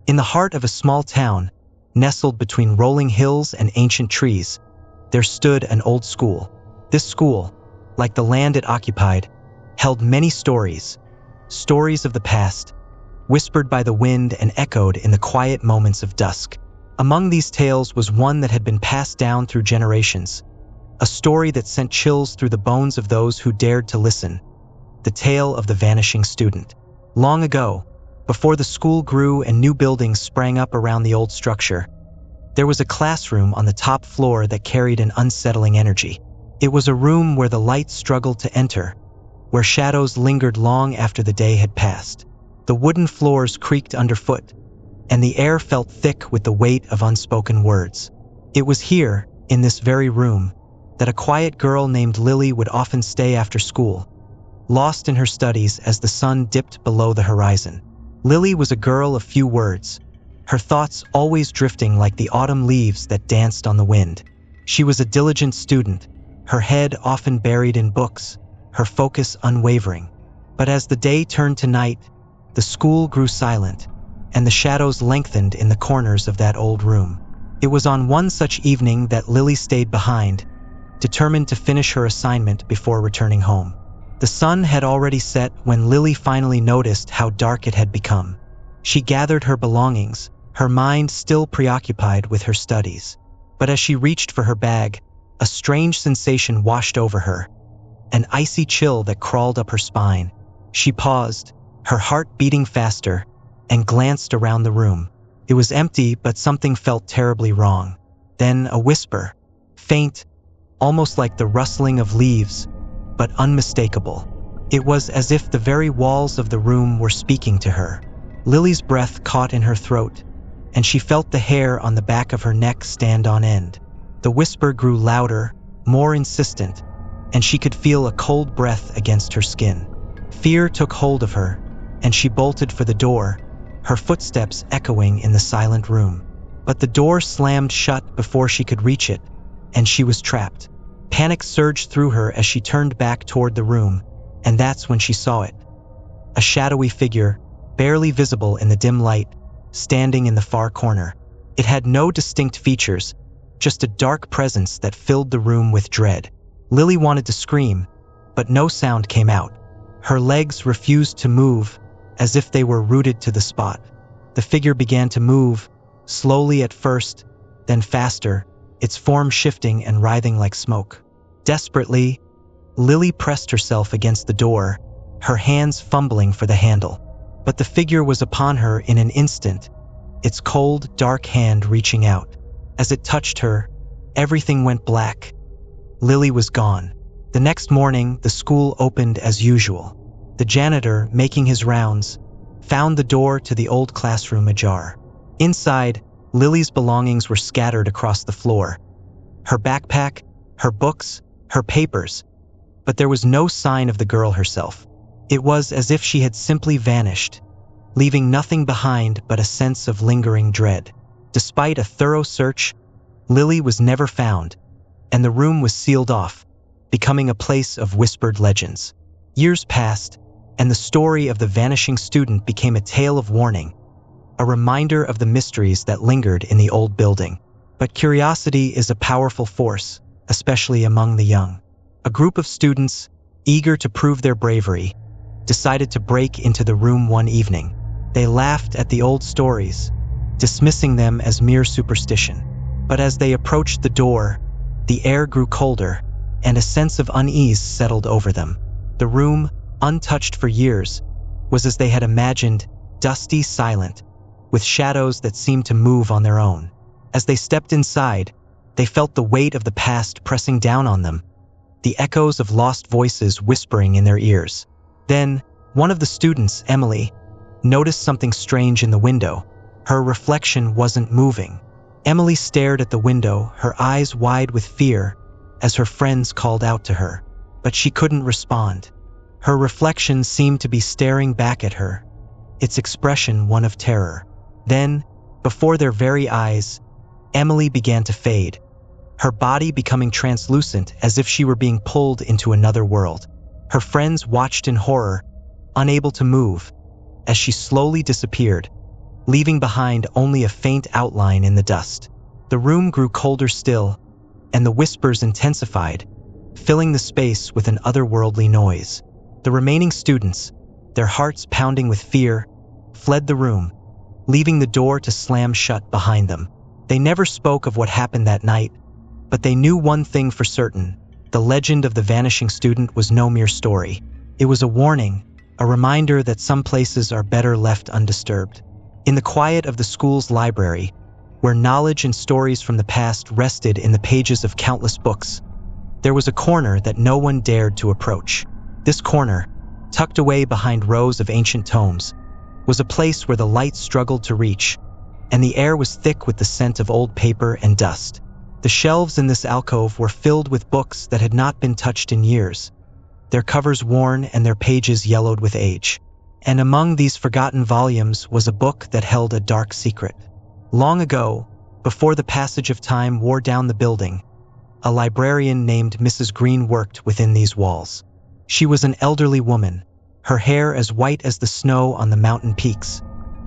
In the heart of a small town, nestled between rolling hills and ancient trees, there stood an old school. This school, like the land it occupied, held many stories, stories of the past, whispered by the wind and echoed in the quiet moments of dusk. Among these tales was one that had been passed down through generations, a story that sent chills through the bones of those who dared to listen, the tale of the vanishing student. Long ago, before the school grew and new buildings sprang up around the old structure, there was a classroom on the top floor that carried an unsettling energy. It was a room where the light struggled to enter, where shadows lingered long after the day had passed. The wooden floors creaked underfoot, and the air felt thick with the weight of unspoken words. It was here, in this very room, that a quiet girl named Lily would often stay after school, lost in her studies as the sun dipped below the horizon. Lily was a girl of few words, her thoughts always drifting like the autumn leaves that danced on the wind. She was a diligent student, her head often buried in books, her focus unwavering. But as the day turned to night, the school grew silent, and the shadows lengthened in the corners of that old room. It was on one such evening that Lily stayed behind, determined to finish her assignment before returning home. The sun had already set when Lily finally noticed how dark it had become. She gathered her belongings, her mind still preoccupied with her studies. But as she reached for her bag, a strange sensation washed over her, an icy chill that crawled up her spine. She paused, her heart beating faster, and glanced around the room. It was empty, but something felt terribly wrong. Then a whisper, faint, almost like the rustling of leaves, but unmistakable. It was as if the very walls of the room were speaking to her. Lily's breath caught in her throat, and she felt the hair on the back of her neck stand on end. The whisper grew louder, more insistent, and she could feel a cold breath against her skin. Fear took hold of her, and she bolted for the door, her footsteps echoing in the silent room. But the door slammed shut before she could reach it, and she was trapped. Panic surged through her as she turned back toward the room, and that's when she saw it. A shadowy figure, barely visible in the dim light, standing in the far corner. It had no distinct features, just a dark presence that filled the room with dread. Lily wanted to scream, but no sound came out. Her legs refused to move, as if they were rooted to the spot. The figure began to move, slowly at first, then faster, its form shifting and writhing like smoke. Desperately, Lily pressed herself against the door, her hands fumbling for the handle. But the figure was upon her in an instant, its cold, dark hand reaching out. As it touched her, everything went black. Lily was gone. The next morning, the school opened as usual. The janitor, making his rounds, found the door to the old classroom ajar. Inside, Lily's belongings were scattered across the floor. Her backpack, her books, her papers. But there was no sign of the girl herself. It was as if she had simply vanished, leaving nothing behind but a sense of lingering dread. Despite a thorough search, Lily was never found, and the room was sealed off, becoming a place of whispered legends. Years passed, and the story of the vanishing student became a tale of warning, a reminder of the mysteries that lingered in the old building. But curiosity is a powerful force, especially among the young. A group of students, eager to prove their bravery, decided to break into the room one evening. They laughed at the old stories, dismissing them as mere superstition. But as they approached the door, the air grew colder, and a sense of unease settled over them. The room, untouched for years, was as they had imagined, dusty, silent, with shadows that seemed to move on their own. As they stepped inside, they felt the weight of the past pressing down on them, the echoes of lost voices whispering in their ears. Then, one of the students, Emily, noticed something strange in the window. Her reflection wasn't moving. Emily stared at the window, her eyes wide with fear, as her friends called out to her. But she couldn't respond. Her reflection seemed to be staring back at her, its expression one of terror. Then, before their very eyes, Emily began to fade, her body becoming translucent as if she were being pulled into another world. Her friends watched in horror, unable to move, as she slowly disappeared, leaving behind only a faint outline in the dust. The room grew colder still, and the whispers intensified, filling the space with an otherworldly noise. The remaining students, their hearts pounding with fear, fled the room, leaving the door to slam shut behind them. They never spoke of what happened that night, but they knew one thing for certain: the legend of the vanishing student was no mere story. It was a warning, a reminder that some places are better left undisturbed. In the quiet of the school's library, where knowledge and stories from the past rested in the pages of countless books, there was a corner that no one dared to approach. This corner, tucked away behind rows of ancient tomes, was a place where the light struggled to reach, and the air was thick with the scent of old paper and dust. The shelves in this alcove were filled with books that had not been touched in years, their covers worn and their pages yellowed with age. And among these forgotten volumes was a book that held a dark secret. Long ago, before the passage of time wore down the building, a librarian named Mrs. Green worked within these walls. She was an elderly woman, her hair as white as the snow on the mountain peaks,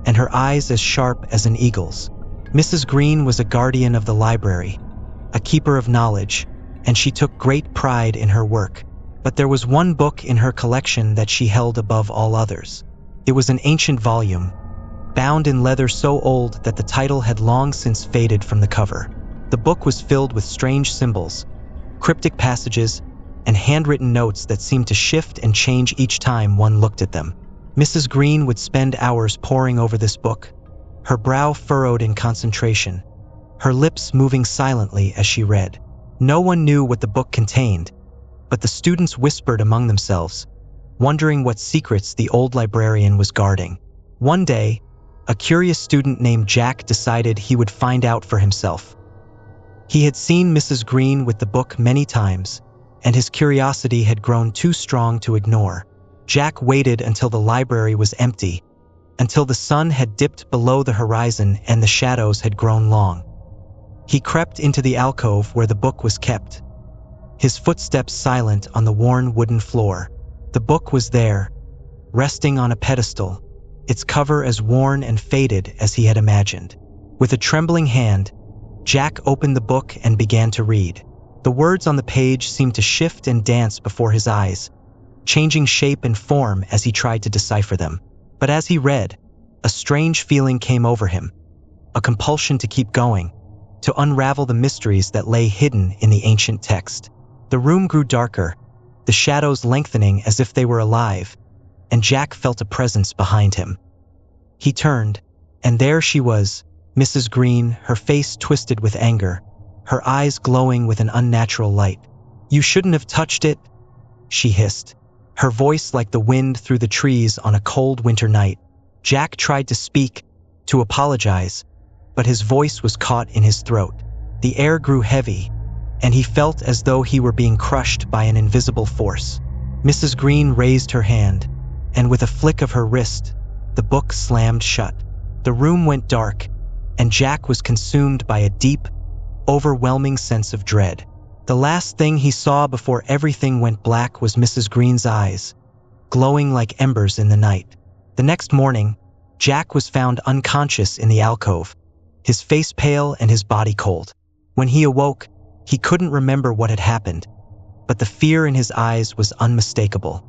and her eyes as sharp as an eagle's. Mrs. Green was a guardian of the library, a keeper of knowledge, and she took great pride in her work. But there was one book in her collection that she held above all others. It was an ancient volume, bound in leather so old that the title had long since faded from the cover. The book was filled with strange symbols, cryptic passages, and handwritten notes that seemed to shift and change each time one looked at them. Mrs. Green would spend hours poring over this book, her brow furrowed in concentration, her lips moving silently as she read. No one knew what the book contained, but the students whispered among themselves, wondering what secrets the old librarian was guarding. One day, a curious student named Jack decided he would find out for himself. He had seen Mrs. Green with the book many times, and his curiosity had grown too strong to ignore. Jack waited until the library was empty, until the sun had dipped below the horizon and the shadows had grown long. He crept into the alcove where the book was kept, his footsteps silent on the worn wooden floor. The book was there, resting on a pedestal, its cover as worn and faded as he had imagined. With a trembling hand, Jack opened the book and began to read. The words on the page seemed to shift and dance before his eyes, changing shape and form as he tried to decipher them. But as he read, a strange feeling came over him, a compulsion to keep going, to unravel the mysteries that lay hidden in the ancient text. The room grew darker, the shadows lengthening as if they were alive, and Jack felt a presence behind him. He turned, and there she was, Mrs. Green, her face twisted with anger, her eyes glowing with an unnatural light. "You shouldn't have touched it," she hissed, her voice like the wind through the trees on a cold winter night. Jack tried to speak, to apologize, but his voice was caught in his throat. The air grew heavy, and he felt as though he were being crushed by an invisible force. Mrs. Green raised her hand, and with a flick of her wrist, the book slammed shut. The room went dark, and Jack was consumed by a deep, overwhelming sense of dread. The last thing he saw before everything went black was Mrs. Green's eyes, glowing like embers in the night. The next morning, Jack was found unconscious in the alcove, his face pale and his body cold. When he awoke, he couldn't remember what had happened, but the fear in his eyes was unmistakable.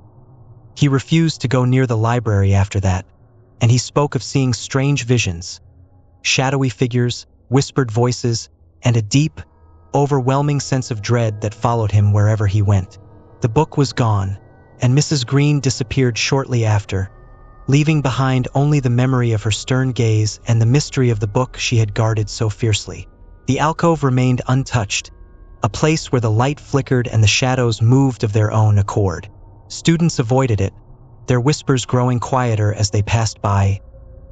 He refused to go near the library after that, and he spoke of seeing strange visions, shadowy figures, whispered voices, and a deep, overwhelming sense of dread that followed him wherever he went. The book was gone, and Mrs. Green disappeared shortly after, leaving behind only the memory of her stern gaze and the mystery of the book she had guarded so fiercely. The alcove remained untouched, a place where the light flickered and the shadows moved of their own accord. Students avoided it, their whispers growing quieter as they passed by,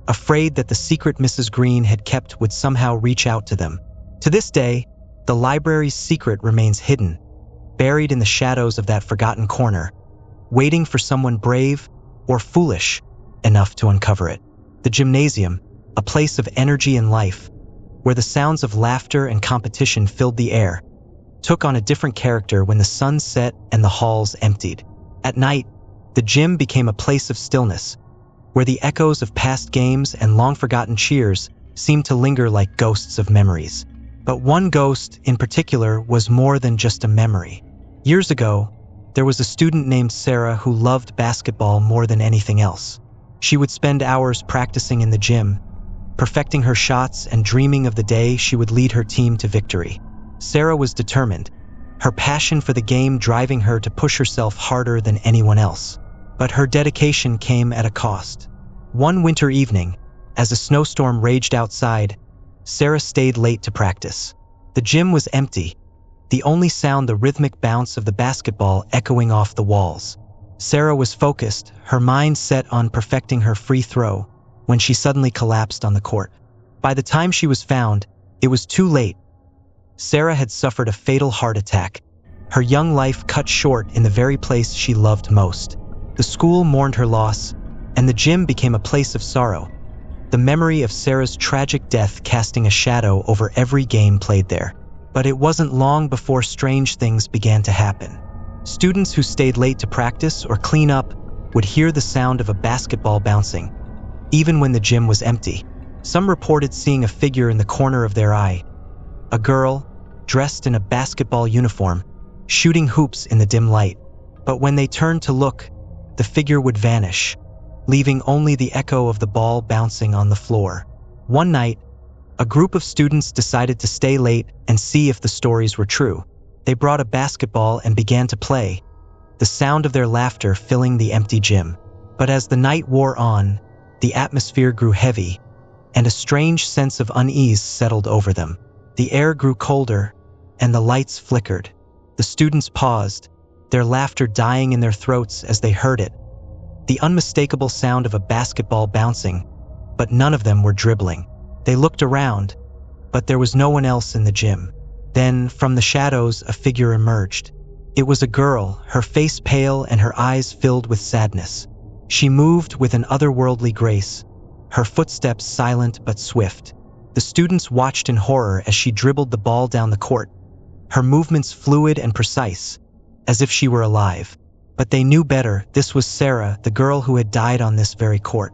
afraid that the secret Mrs. Green had kept would somehow reach out to them. To this day, the library's secret remains hidden, buried in the shadows of that forgotten corner, waiting for someone brave or foolish enough to uncover it. The gymnasium, a place of energy and life, where the sounds of laughter and competition filled the air, took on a different character when the sun set and the halls emptied. At night, the gym became a place of stillness, where the echoes of past games and long-forgotten cheers seemed to linger like ghosts of memories. But one ghost, in particular, was more than just a memory. Years ago, there was a student named Sarah who loved basketball more than anything else. She would spend hours practicing in the gym, perfecting her shots and dreaming of the day she would lead her team to victory. Sarah was determined, her passion for the game driving her to push herself harder than anyone else. But her dedication came at a cost. One winter evening, as a snowstorm raged outside, Sarah stayed late to practice. The gym was empty, the only sound the rhythmic bounce of the basketball echoing off the walls. Sarah was focused, her mind set on perfecting her free throw, when she suddenly collapsed on the court. By the time she was found, it was too late. Sarah had suffered a fatal heart attack, her young life cut short in the very place she loved most. The school mourned her loss, and the gym became a place of sorrow, the memory of Sarah's tragic death casting a shadow over every game played there. But it wasn't long before strange things began to happen. Students who stayed late to practice or clean up would hear the sound of a basketball bouncing, even when the gym was empty. Some reported seeing a figure in the corner of their eye, a girl, dressed in a basketball uniform, shooting hoops in the dim light. But when they turned to look, the figure would vanish, leaving only the echo of the ball bouncing on the floor. One night, a group of students decided to stay late and see if the stories were true. They brought a basketball and began to play, the sound of their laughter filling the empty gym. But as the night wore on, the atmosphere grew heavy, and a strange sense of unease settled over them. The air grew colder, and the lights flickered. The students paused, their laughter dying in their throats as they heard it, the unmistakable sound of a basketball bouncing, but none of them were dribbling. They looked around, but there was no one else in the gym. Then, from the shadows, a figure emerged. It was a girl, her face pale and her eyes filled with sadness. She moved with an otherworldly grace, her footsteps silent but swift. The students watched in horror as she dribbled the ball down the court, her movements fluid and precise, as if she were alive. But they knew better. This was Sarah, the girl who had died on this very court.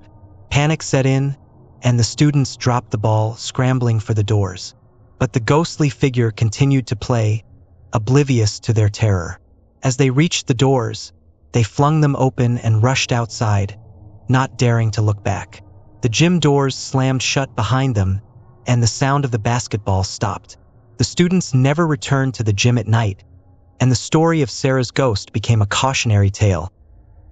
Panic set in, and the students dropped the ball, scrambling for the doors. But the ghostly figure continued to play, oblivious to their terror. As they reached the doors, they flung them open and rushed outside, not daring to look back. The gym doors slammed shut behind them, and the sound of the basketball stopped. The students never returned to the gym at night, and the story of Sarah's ghost became a cautionary tale,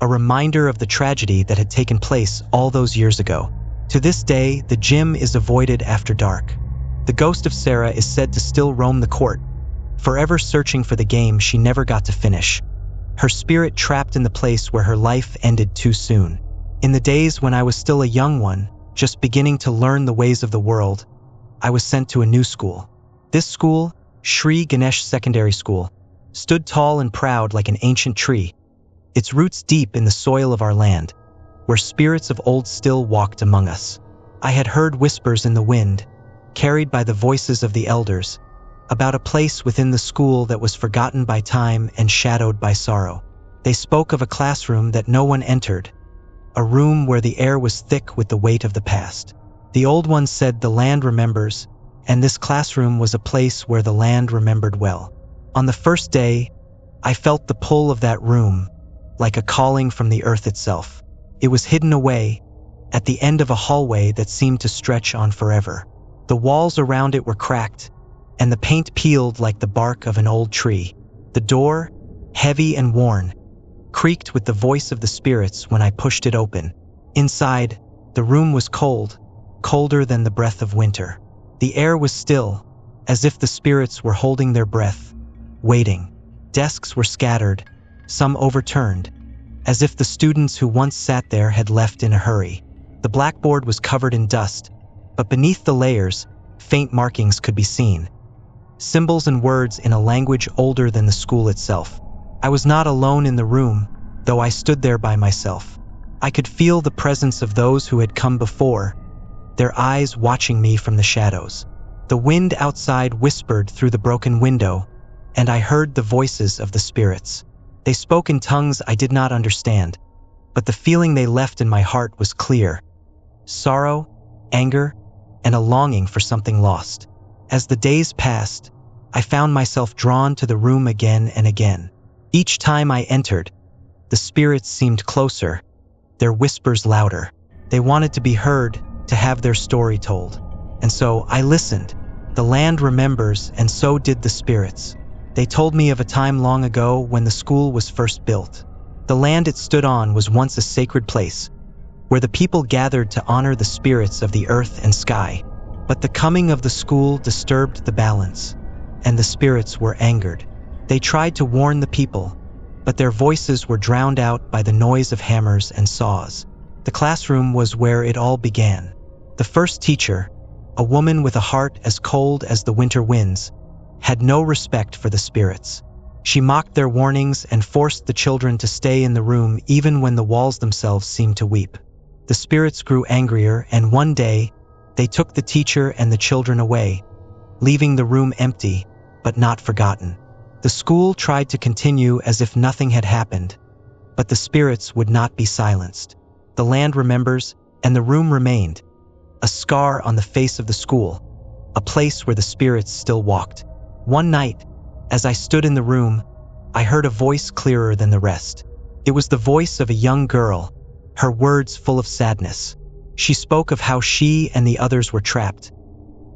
a reminder of the tragedy that had taken place all those years ago. To this day, the gym is avoided after dark. The ghost of Sarah is said to still roam the court, forever searching for the game she never got to finish, her spirit trapped in the place where her life ended too soon. In the days when I was still a young one, just beginning to learn the ways of the world, I was sent to a new school. This school, Sri Ganesh Secondary School, stood tall and proud like an ancient tree, its roots deep in the soil of our land, where spirits of old still walked among us. I had heard whispers in the wind, carried by the voices of the elders, about a place within the school that was forgotten by time and shadowed by sorrow. They spoke of a classroom that no one entered, a room where the air was thick with the weight of the past. The old ones said the land remembers, and this classroom was a place where the land remembered well. On the first day, I felt the pull of that room, like a calling from the earth itself. It was hidden away, at the end of a hallway that seemed to stretch on forever. The walls around it were cracked, and the paint peeled like the bark of an old tree. The door, heavy and worn, creaked with the voice of the spirits when I pushed it open. Inside, the room was cold, colder than the breath of winter. The air was still, as if the spirits were holding their breath, waiting. Desks were scattered, some overturned, as if the students who once sat there had left in a hurry. The blackboard was covered in dust, but beneath the layers, faint markings could be seen. Symbols and words in a language older than the school itself. I was not alone in the room, though I stood there by myself. I could feel the presence of those who had come before, their eyes watching me from the shadows. The wind outside whispered through the broken window, and I heard the voices of the spirits. They spoke in tongues I did not understand, but the feeling they left in my heart was clear: sorrow, anger, and a longing for something lost. As the days passed, I found myself drawn to the room again and again. Each time I entered, the spirits seemed closer, their whispers louder. They wanted to be heard, to have their story told. And so I listened. The land remembers, and so did the spirits. They told me of a time long ago when the school was first built. The land it stood on was once a sacred place, where the people gathered to honor the spirits of the earth and sky. But the coming of the school disturbed the balance, and the spirits were angered. They tried to warn the people, but their voices were drowned out by the noise of hammers and saws. The classroom was where it all began. The first teacher, a woman with a heart as cold as the winter winds, had no respect for the spirits. She mocked their warnings and forced the children to stay in the room even when the walls themselves seemed to weep. The spirits grew angrier, and one day, they took the teacher and the children away, leaving the room empty, but not forgotten. The school tried to continue as if nothing had happened, but the spirits would not be silenced. The land remembers, and the room remained, a scar on the face of the school, a place where the spirits still walked. One night, as I stood in the room, I heard a voice clearer than the rest. It was the voice of a young girl, her words full of sadness. She spoke of how she and the others were trapped,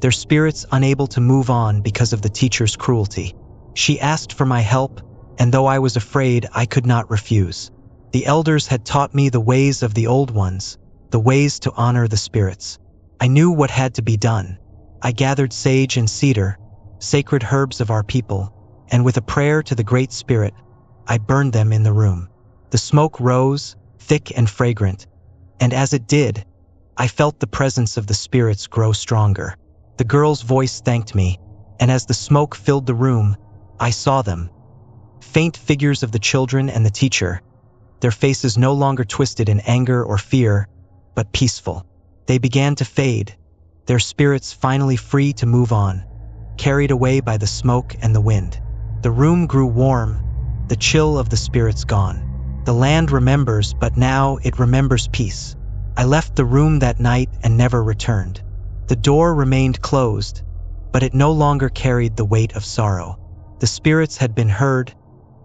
their spirits unable to move on because of the teacher's cruelty. She asked for my help, and though I was afraid, I could not refuse. The elders had taught me the ways of the old ones, the ways to honor the spirits. I knew what had to be done. I gathered sage and cedar, sacred herbs of our people, and with a prayer to the Great Spirit, I burned them in the room. The smoke rose, thick and fragrant, and as it did, I felt the presence of the spirits grow stronger. The girl's voice thanked me, and as the smoke filled the room, I saw them. Faint figures of the children and the teacher, their faces no longer twisted in anger or fear, but peaceful. They began to fade, their spirits finally free to move on, carried away by the smoke and the wind. The room grew warm, the chill of the spirits gone. The land remembers, but now it remembers peace. I left the room that night and never returned. The door remained closed, but it no longer carried the weight of sorrow. The spirits had been heard,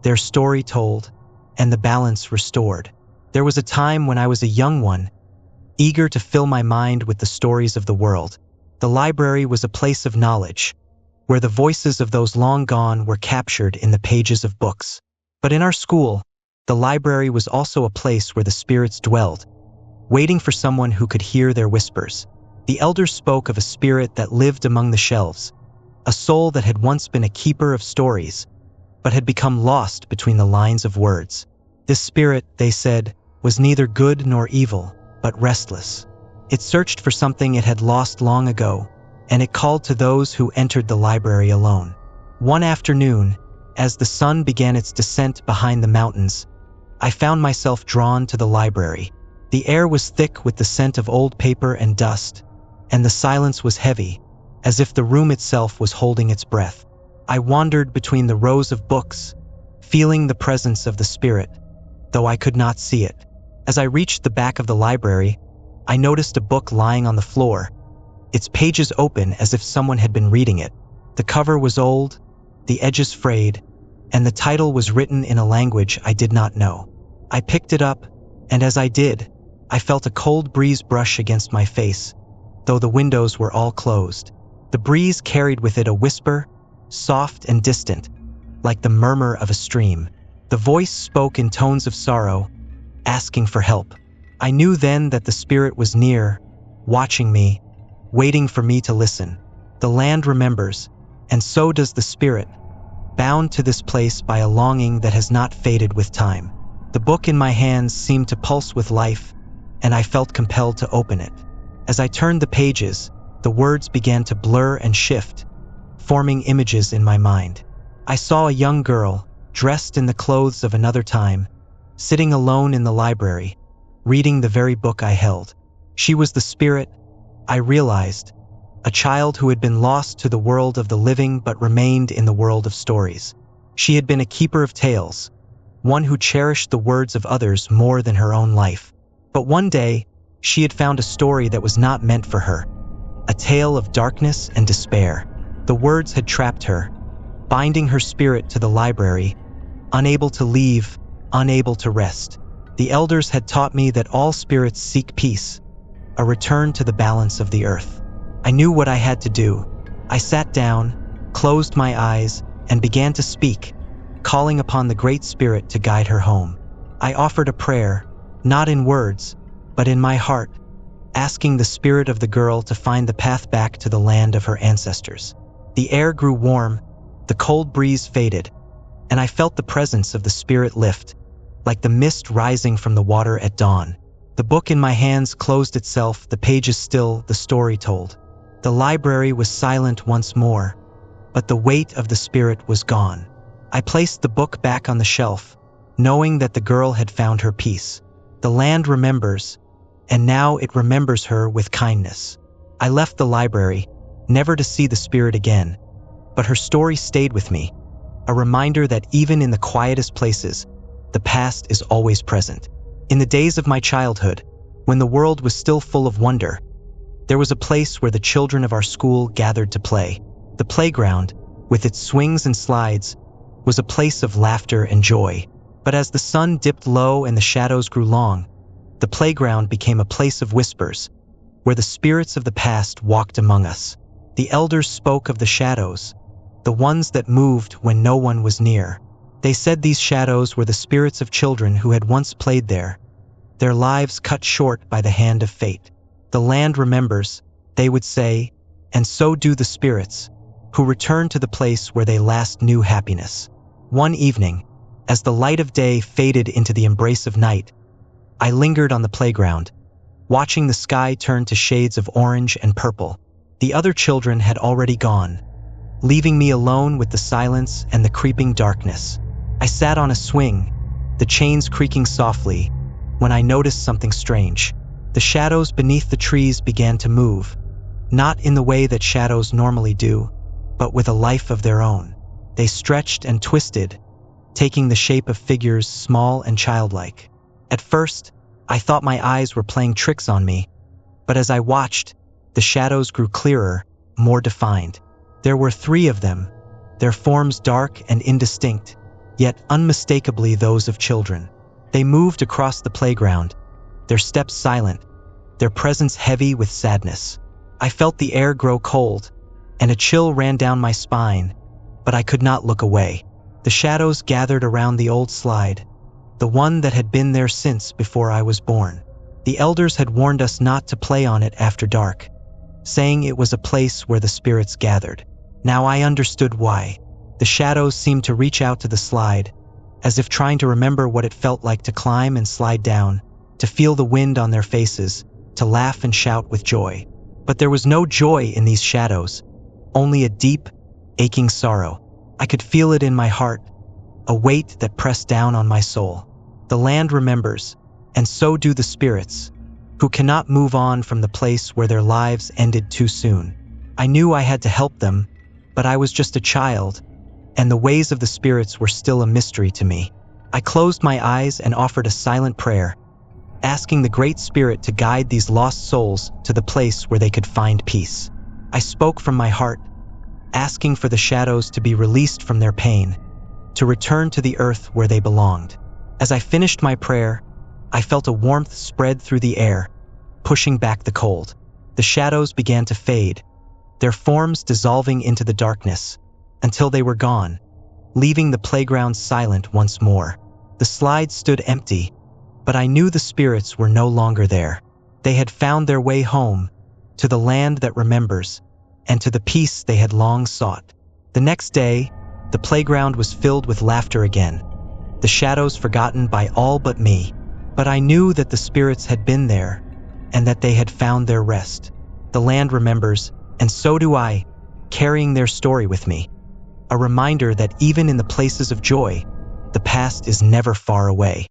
their story told, and the balance restored. There was a time when I was a young one, eager to fill my mind with the stories of the world. The library was a place of knowledge, where the voices of those long gone were captured in the pages of books. But in our school, the library was also a place where the spirits dwelled, waiting for someone who could hear their whispers. The elders spoke of a spirit that lived among the shelves, a soul that had once been a keeper of stories, but had become lost between the lines of words. This spirit, they said, was neither good nor evil, but restless. It searched for something it had lost long ago, and it called to those who entered the library alone. One afternoon, as the sun began its descent behind the mountains, I found myself drawn to the library. The air was thick with the scent of old paper and dust, and the silence was heavy, as if the room itself was holding its breath. I wandered between the rows of books, feeling the presence of the spirit, though I could not see it. As I reached the back of the library, I noticed a book lying on the floor, its pages open as if someone had been reading it. The cover was old, the edges frayed, and the title was written in a language I did not know. I picked it up, and as I did, I felt a cold breeze brush against my face, though the windows were all closed. The breeze carried with it a whisper, soft and distant, like the murmur of a stream. The voice spoke in tones of sorrow, asking for help. I knew then that the spirit was near, watching me, waiting for me to listen. The land remembers, and so does the spirit, bound to this place by a longing that has not faded with time. The book in my hands seemed to pulse with life, and I felt compelled to open it. As I turned the pages, the words began to blur and shift, forming images in my mind. I saw a young girl, dressed in the clothes of another time, sitting alone in the library, reading the very book I held. She was the spirit, I realized, a child who had been lost to the world of the living but remained in the world of stories. She had been a keeper of tales, one who cherished the words of others more than her own life. But one day, she had found a story that was not meant for her, a tale of darkness and despair. The words had trapped her, binding her spirit to the library, unable to leave, unable to rest. The elders had taught me that all spirits seek peace, a return to the balance of the earth. I knew what I had to do. I sat down, closed my eyes, and began to speak, calling upon the Great Spirit to guide her home. I offered a prayer, not in words, but in my heart, asking the spirit of the girl to find the path back to the land of her ancestors. The air grew warm, the cold breeze faded, and I felt the presence of the spirit lift, like the mist rising from the water at dawn. The book in my hands closed itself, the pages still, the story told. The library was silent once more, but the weight of the spirit was gone. I placed the book back on the shelf, knowing that the girl had found her peace. The land remembers, and now it remembers her with kindness. I left the library, never to see the spirit again, but her story stayed with me, a reminder that even in the quietest places, the past is always present. In the days of my childhood, when the world was still full of wonder, there was a place where the children of our school gathered to play. The playground, with its swings and slides, was a place of laughter and joy. But as the sun dipped low and the shadows grew long, the playground became a place of whispers, where the spirits of the past walked among us. The elders spoke of the shadows, the ones that moved when no one was near. They said these shadows were the spirits of children who had once played there, their lives cut short by the hand of fate. The land remembers, they would say, and so do the spirits, who return to the place where they last knew happiness. One evening, as the light of day faded into the embrace of night, I lingered on the playground, watching the sky turn to shades of orange and purple. The other children had already gone, leaving me alone with the silence and the creeping darkness. I sat on a swing, the chains creaking softly, when I noticed something strange. The shadows beneath the trees began to move, not in the way that shadows normally do, but with a life of their own. They stretched and twisted, taking the shape of figures small and childlike. At first, I thought my eyes were playing tricks on me, but as I watched, the shadows grew clearer, more defined. There were 3 of them, their forms dark and indistinct, yet unmistakably those of children. They moved across the playground, their steps silent, their presence heavy with sadness. I felt the air grow cold, and a chill ran down my spine, but I could not look away. The shadows gathered around the old slide, the one that had been there since before I was born. The elders had warned us not to play on it after dark, saying it was a place where the spirits gathered. Now I understood why. The shadows seemed to reach out to the slide, as if trying to remember what it felt like to climb and slide down, to feel the wind on their faces, to laugh and shout with joy. But there was no joy in these shadows, only a deep, aching sorrow. I could feel it in my heart, a weight that pressed down on my soul. The land remembers, and so do the spirits, who cannot move on from the place where their lives ended too soon. I knew I had to help them, but I was just a child, and the ways of the spirits were still a mystery to me. I closed my eyes and offered a silent prayer, asking the Great Spirit to guide these lost souls to the place where they could find peace. I spoke from my heart, asking for the shadows to be released from their pain, to return to the earth where they belonged. As I finished my prayer, I felt a warmth spread through the air, pushing back the cold. The shadows began to fade, their forms dissolving into the darkness, until they were gone, leaving the playground silent once more. The slide stood empty, but I knew the spirits were no longer there. They had found their way home, to the land that remembers, and to the peace they had long sought. The next day, the playground was filled with laughter again, the shadows forgotten by all but me. But I knew that the spirits had been there, and that they had found their rest. The land remembers, and so do I, carrying their story with me. A reminder that even in the places of joy, the past is never far away.